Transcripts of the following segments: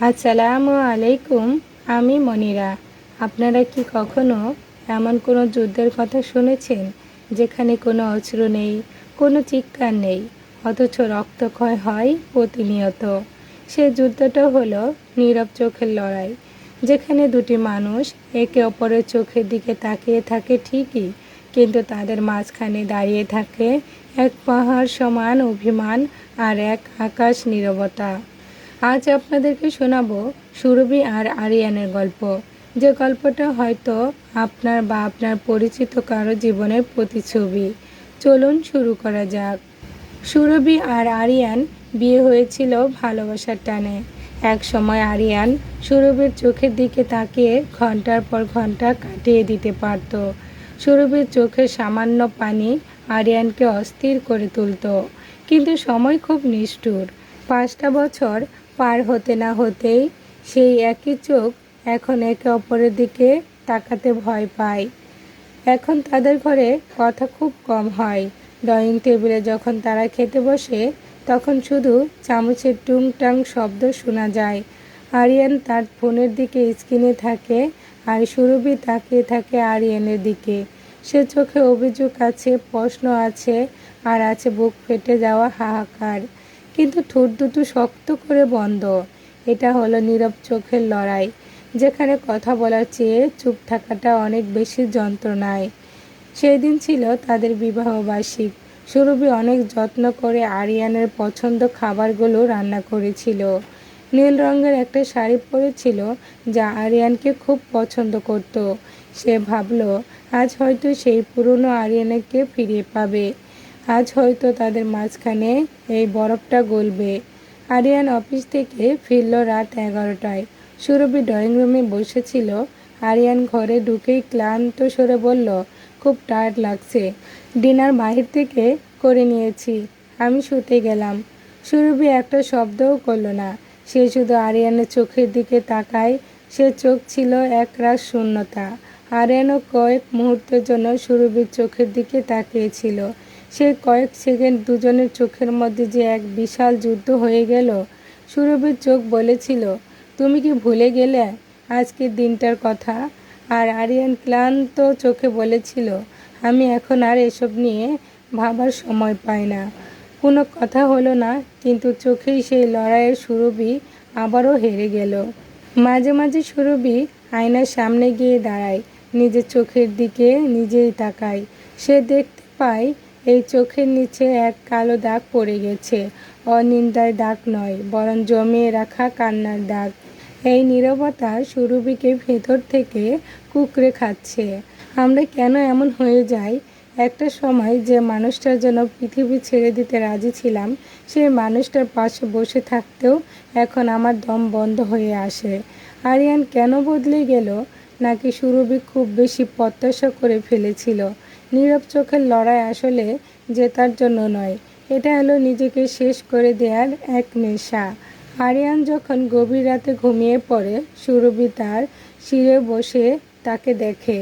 আসসালামু আলাইকুম। আমি মনিরা। আপনারা কি কখনো এমন কোনো যুদ্ধের কথা শুনেছেন যেখানে কোনো অশ্রু নেই, কোনো চিৎকার নেই, অথচ রক্তক্ষয় হয় প্রতিনিয়ত? সে যুদ্ধটা হলো নীরব চোখের লড়াই, যেখানে দুটি মানুষ একে অপরের চোখের দিকে তাকিয়ে থাকে ঠিকই, কিন্তু তাদের মাঝখানে দাঁড়িয়ে থাকে এক পাহাড় সমান অভিমান আর এক আকাশ নীরবতা। আজ আপনাদেরকে শোনাবো সুরভি আর আরিয়ানের গল্প, যে গল্পটা হয়তো আপনার বা আপনার পরিচিত কারো জীবনের প্রতিচ্ছবি। চলুন শুরু করা যাক। সুরভি আর আরিয়ান বিয়ে হয়েছিল ভালোবাসার টানে। এক সময় আরিয়ান সুরভির চোখের দিকে তাকিয়ে ঘন্টার পর ঘন্টা কাটিয়ে দিতে পারত। সুরভির চোখের সামান্য পানি আরিয়ানকে অস্থির করে তুলত। কিন্তু সময় খুব নিষ্ঠুর। 5টা বছর পার হতে না হতেই সেই একই চোখ এখন একে অপরের দিকে তাকাতে ভয় পায়। এখন তাদের ঘরে কথা খুব কম হয়। ডাইনিং টেবিলে যখন তারা খেতে বসে, তখন শুধু চামচের টুংটাং শব্দ শোনা যায়। আরিয়ান তার ফোনের দিকে স্ক্রিনে থাকে, আর সুরভি তাকিয়ে থাকে আরিয়ানের দিকে। সে চোখে অভিযোগ আছে, প্রশ্ন আছে, আর আছে বুক ফেটে যাওয়া হাহাকার। কিন্তু ঠোঁট দুটো শক্ত করে বন্ধ। এটা হলো নীরব চোখের লড়াই, যেখানে কথা বলার চেয়ে চুপ থাকাটা অনেক বেশি যন্ত্রণায়। সেই দিন ছিল তাদের বিবাহ বার্ষিক। সুরভি অনেক যত্ন করে আরিয়ানের পছন্দ খাবারগুলো রান্না করেছিল। নীল রঙের একটা শাড়ি পরেছিল, যা আরিয়ানকে খুব পছন্দ করত। সে ভাবল, আজ হয়তো সেই পুরনো আরিয়ানকে ফিরে পাবে। আজ হয়তো তাদের মাঝখানে এই বরফটা গলবে। আরিয়ান অফিস থেকে ফিরল রাত 11টায়। সুরভি ড্রয়িং রুমে বসেছিল। আরিয়ান ঘরে ঢুকেই ক্লান্ত স্বরে বলল, খুব টায়ার্ড লাগছে। ডিনার বাহির থেকে করে নিয়েছি, আমি শুতে গেলাম। সুরভি একটা শব্দও করল না। সে শুধু আরিয়ানের চোখের দিকে তাকায়। সে চোখ ছিল একরাশ শূন্যতা। আরিয়ানও কয়েক মুহূর্তের জন্য সুরভির চোখের দিকে তাকিয়েছিল। সেই কয়েক সেকেন্ড দুজনের চোখের মধ্যে যে এক বিশাল যুদ্ধ হয়ে গেল। সুরভির চোখ বলেছিল, তুমি কি ভুলে গেলে আজকের দিনটার কথা? আর আরিয়ান ক্লান্ত চোখে বলেছিল, আমি এখন আর এসব নিয়ে ভাবার সময় পাই না। কোনো কথা হলো না, কিন্তু চোখেই সেই লড়াইয়ের সুরভি আবারও হেরে গেল। মাঝে মাঝে সুরভি আয়নার সামনে গিয়ে দাঁড়ায়, নিজের চোখের দিকে নিজেই তাকায়। সে দেখতে পায় এই চোখের নিচে এক কালো দাগ পড়ে গেছে। অনিন্দার দাগ নয়, বরং জমিয়ে রাখা কান্নার দাগ। এই নীরবতা সুরভিকে ভেতর থেকে কুঁকড়ে খাচ্ছে। আমরা কেন এমন হয়ে যাই? একটা সময় যে মানুষটার জন্য পৃথিবী ছেড়ে দিতে রাজি ছিলাম, সেই মানুষটার পাশে বসে থাকতেও এখন আমার দম বন্ধ হয়ে আসে। আরিয়ান কেন বদলে গেল? নাকি সুরভি খুব বেশি প্রত্যাশা করে ফেলেছিল? নীরব চোখের লড়াই আসলে জেতার জন্য নয়, এটা হলো নিজেকে শেষ করে দেওয়ার এক নেশা। আরিয়ান যখন গভীর রাতে ঘুমিয়ে পড়ে, সুরভি তার শিরে বসে তাকে দেখে।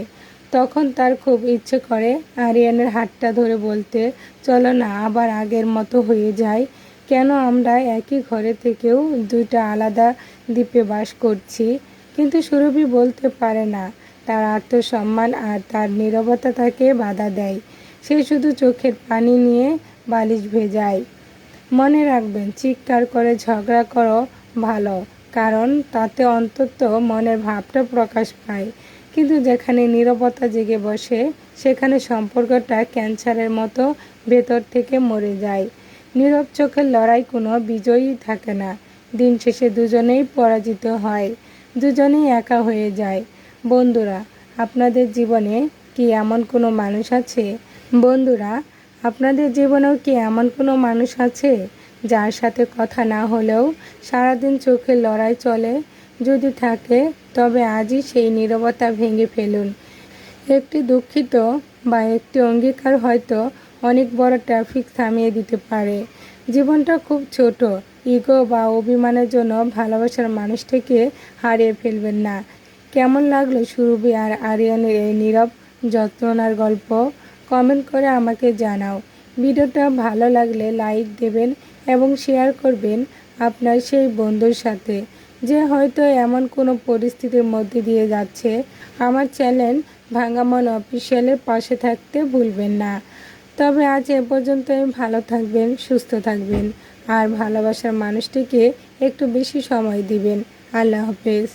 তখন তার খুব ইচ্ছে করে আরিয়ানের হাতটা ধরে বলতে, চলো না আবার আগের মতো হয়ে যায়। কেন আমরা একই ঘরে থেকেও দুইটা আলাদা দ্বীপে বাস করছি? কিন্তু সুরভি বলতে পারে না। তার আত্মসম্মান আর তার নীরবতা তাকে বাধা দেয়। সে শুধু চোখের পানি নিয়ে বালিশ ভেজায়। মনে রাখবেন, চিৎকার করে ঝগড়া করো ভালো, কারণ তাতে অন্তত মনের ভাবটা প্রকাশ পায়। কিন্তু যেখানে নীরবতা জেগে বসে, সেখানে সম্পর্কটা ক্যান্সারের মতো ভেতর থেকে মরে যায়। নীরব চোখের লড়াই কোনো বিজয়ী থাকে না। দিন শেষে দুজনেই পরাজিত হয়, দুজনেই একা হয়ে যায়। বন্ধুরা, আপনাদের জীবনে কি এমন কোনো মানুষ আছে? বন্ধুরা, আপনাদের জীবনেও কি এমন কোনো মানুষ আছে যার সাথে কথা না হলেও সারাদিন চোখের লড়াই চলে? যদি থাকে, তবে আজই সেই নীরবতা ভেঙে ফেলুন। একটি দুঃখিত বা একটি অঙ্গীকার হয়তো অনেক বড় ট্রাফিক থামিয়ে দিতে পারে। জীবনটা খুব ছোট। ইগো বা অভিমানের জন্য ভালোবাসার মানুষটিকে হারিয়ে ফেলবেন না। কেমন লাগলো সুরভি আর আরিয়ানের এই নীরব যন্ত্রণার গল্প? কমেন্ট করে আমাকে জানাও। ভিডিওটা ভালো লাগলে লাইক দেবেন এবং শেয়ার করবেন আপনার সেই বন্ধুর সাথে। যে হয়তো এমন কোনো পরিস্থিতির মধ্যে দিয়ে যাচ্ছে, আমার চ্যানেল ভাঙা মন অফিসিয়ালের পাশে থাকতে ভুলবেন না। তবে আজ এ পর্যন্তই। ভালো থাকবেন, সুস্থ থাকবেন আর ভালোবাসার মানুষটিকে একটু বেশি সময় দিবেন। আল্লাহ হাফেজ।